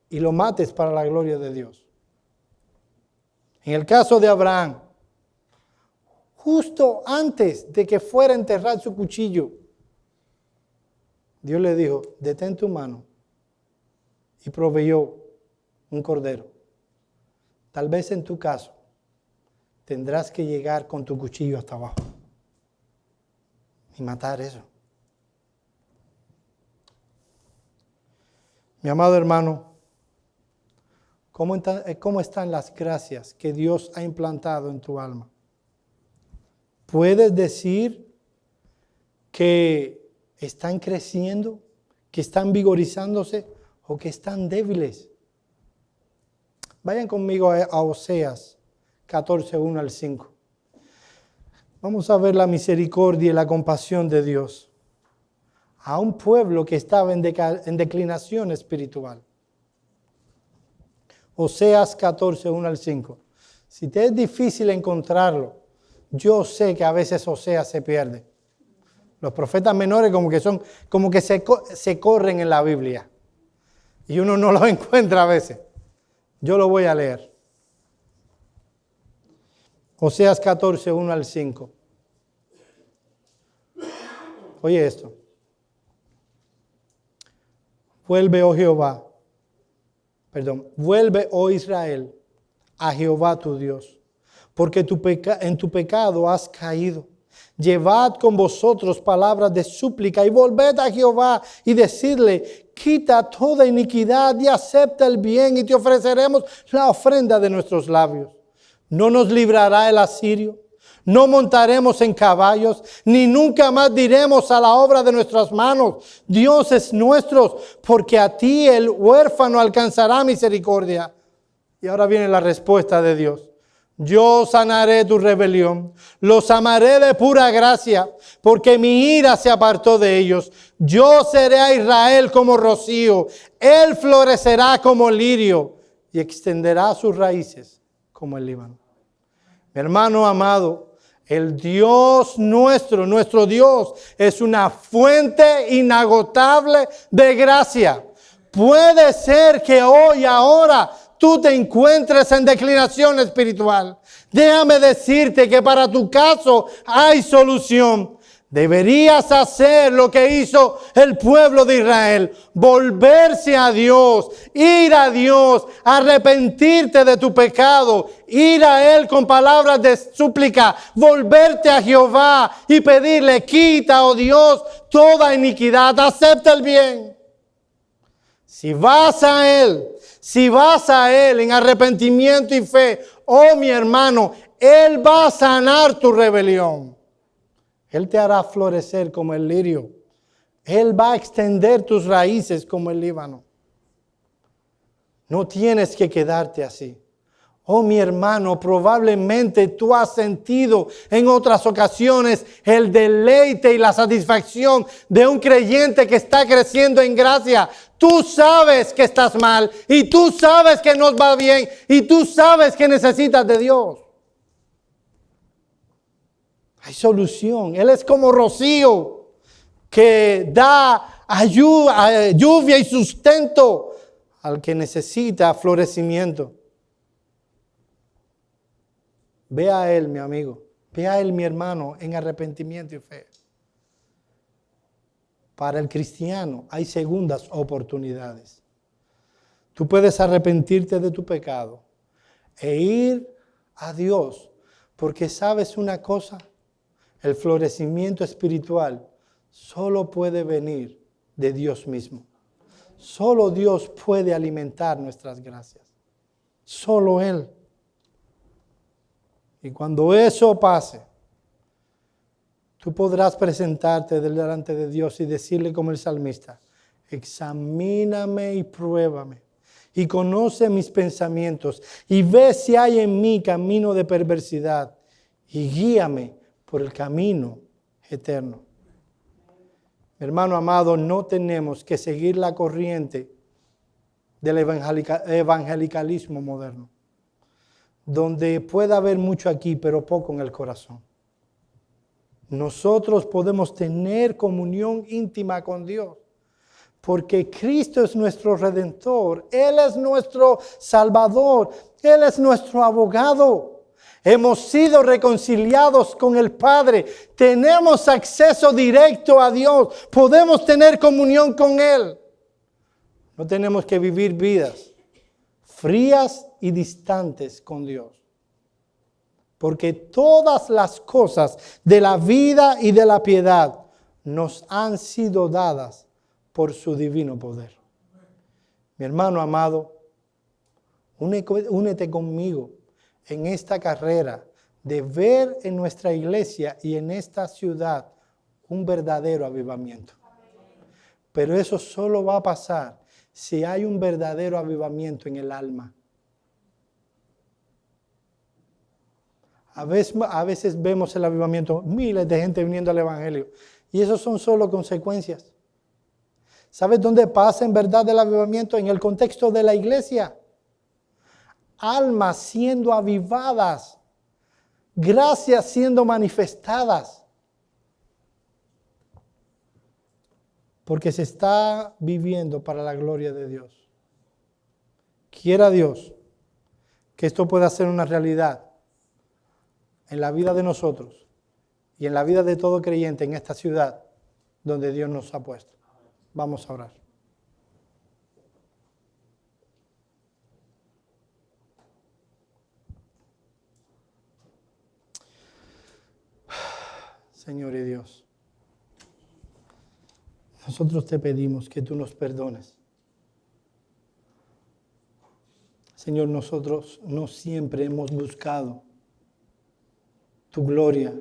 y lo mates para la gloria de Dios? En el caso de Abraham, justo antes de que fuera a enterrar su cuchillo, Dios le dijo, detén tu mano, y proveyó un cordero. Tal vez en tu caso tendrás que llegar con tu cuchillo hasta abajo y matar eso. Mi amado hermano, ¿cómo están las gracias que Dios ha implantado en tu alma? ¿Puedes decir que están creciendo, que están vigorizándose o que están débiles? Vayan conmigo a Oseas 14, 1 al 5. Vamos a ver la misericordia y la compasión de Dios a un pueblo que estaba en declinación espiritual. Oseas 14, 1 al 5. Si te es difícil encontrarlo, yo sé que a veces Oseas se pierde. Los profetas menores como que se corren en la Biblia. Y uno no lo encuentra a veces. Yo lo voy a leer. Oseas 14, 1 al 5. Oye esto. Vuelve, oh Israel, a Jehová tu Dios, porque en tu pecado has caído. Llevad con vosotros palabras de súplica y volved a Jehová y decidle, quita toda iniquidad y acepta el bien y te ofreceremos la ofrenda de nuestros labios. No nos librará el asirio, no montaremos en caballos, ni nunca más diremos a la obra de nuestras manos, dioses nuestros, porque a ti el huérfano alcanzará misericordia. Y ahora viene la respuesta de Dios. Yo sanaré tu rebelión, los amaré de pura gracia, porque mi ira se apartó de ellos. Yo seré a Israel como rocío, él florecerá como lirio y extenderá sus raíces como el Líbano. Mi hermano amado, el Dios nuestro Dios es una fuente inagotable de gracia. Puede ser que hoy, ahora, tú te encuentres en declinación espiritual. Déjame decirte que para tu caso hay solución. Deberías hacer lo que hizo el pueblo de Israel. Volverse a Dios, ir a Dios, arrepentirte de tu pecado, ir a Él con palabras de súplica, volverte a Jehová y pedirle, quita, oh Dios, toda iniquidad, acepta el bien. Si vas a Él en arrepentimiento y fe, oh mi hermano, Él va a sanar tu rebelión. Él te hará florecer como el lirio. Él va a extender tus raíces como el Líbano. No tienes que quedarte así. Oh mi hermano, probablemente tú has sentido en otras ocasiones el deleite y la satisfacción de un creyente que está creciendo en gracia. Tú sabes que estás mal y tú sabes que no va bien y tú sabes que necesitas de Dios. Hay solución. Él es como rocío que da lluvia y sustento al que necesita florecimiento. Ve a Él, mi amigo. Ve a Él, mi hermano, en arrepentimiento y fe. Para el cristiano hay segundas oportunidades. Tú puedes arrepentirte de tu pecado e ir a Dios, porque sabes una cosa, el florecimiento espiritual solo puede venir de Dios mismo. Solo Dios puede alimentar nuestras gracias. Solo Él. Y cuando eso pase, tú podrás presentarte delante de Dios y decirle como el salmista, examíname y pruébame, y conoce mis pensamientos, y ve si hay en mí camino de perversidad, y guíame por el camino eterno. Mi hermano amado, no tenemos que seguir la corriente del evangelicalismo moderno, donde puede haber mucho aquí, pero poco en el corazón. Nosotros podemos tener comunión íntima con Dios, porque Cristo es nuestro Redentor, Él es nuestro Salvador, Él es nuestro abogado. Hemos sido reconciliados con el Padre, tenemos acceso directo a Dios, podemos tener comunión con Él. No tenemos que vivir vidas frías y distantes con Dios. Porque todas las cosas de la vida y de la piedad nos han sido dadas por su divino poder. Mi hermano amado, únete conmigo en esta carrera de ver en nuestra iglesia y en esta ciudad un verdadero avivamiento. Pero eso solo va a pasar si hay un verdadero avivamiento en el alma. A veces vemos el avivamiento, miles de gente viniendo al Evangelio, y eso son solo consecuencias. ¿Sabes dónde pasa en verdad el avivamiento? En el contexto de la iglesia. Almas siendo avivadas, gracias siendo manifestadas. Porque se está viviendo para la gloria de Dios. Quiera Dios que esto pueda ser una realidad en la vida de nosotros y en la vida de todo creyente en esta ciudad donde Dios nos ha puesto. Vamos a orar. Señor y Dios, nosotros te pedimos que tú nos perdones. Señor, nosotros no siempre hemos buscado tu gloria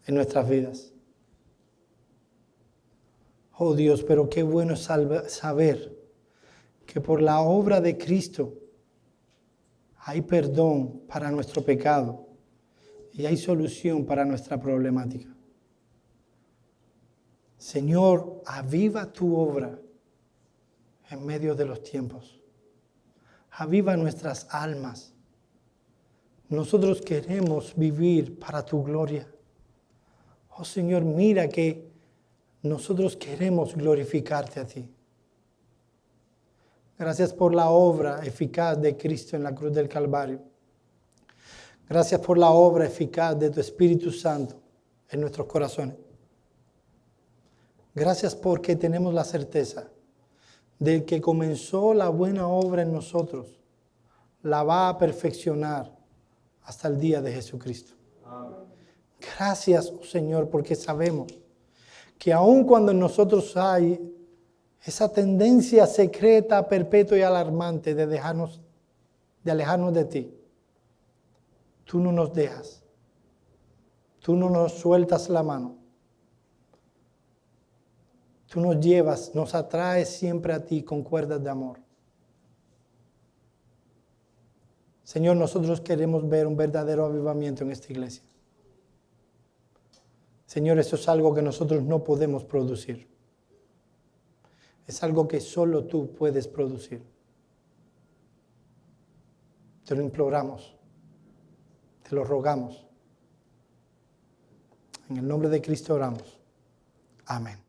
en nuestras vidas. Oh Dios, pero qué bueno es saber que por la obra de Cristo hay perdón para nuestro pecado y hay solución para nuestra problemática. Señor, aviva tu obra en medio de los tiempos. Aviva nuestras almas. Nosotros queremos vivir para tu gloria. Oh Señor, mira que nosotros queremos glorificarte a ti. Gracias por la obra eficaz de Cristo en la cruz del Calvario. Gracias por la obra eficaz de tu Espíritu Santo en nuestros corazones. Gracias porque tenemos la certeza de que comenzó la buena obra en nosotros, la va a perfeccionar hasta el día de Jesucristo. Amén. Gracias, oh Señor, porque sabemos que aun cuando en nosotros hay esa tendencia secreta, perpetua y alarmante de alejarnos de ti, tú no nos dejas, tú no nos sueltas la mano. Tú nos llevas, nos atraes siempre a ti con cuerdas de amor. Señor, nosotros queremos ver un verdadero avivamiento en esta iglesia. Señor, eso es algo que nosotros no podemos producir. Es algo que solo tú puedes producir. Te lo imploramos, te lo rogamos. En el nombre de Cristo oramos. Amén.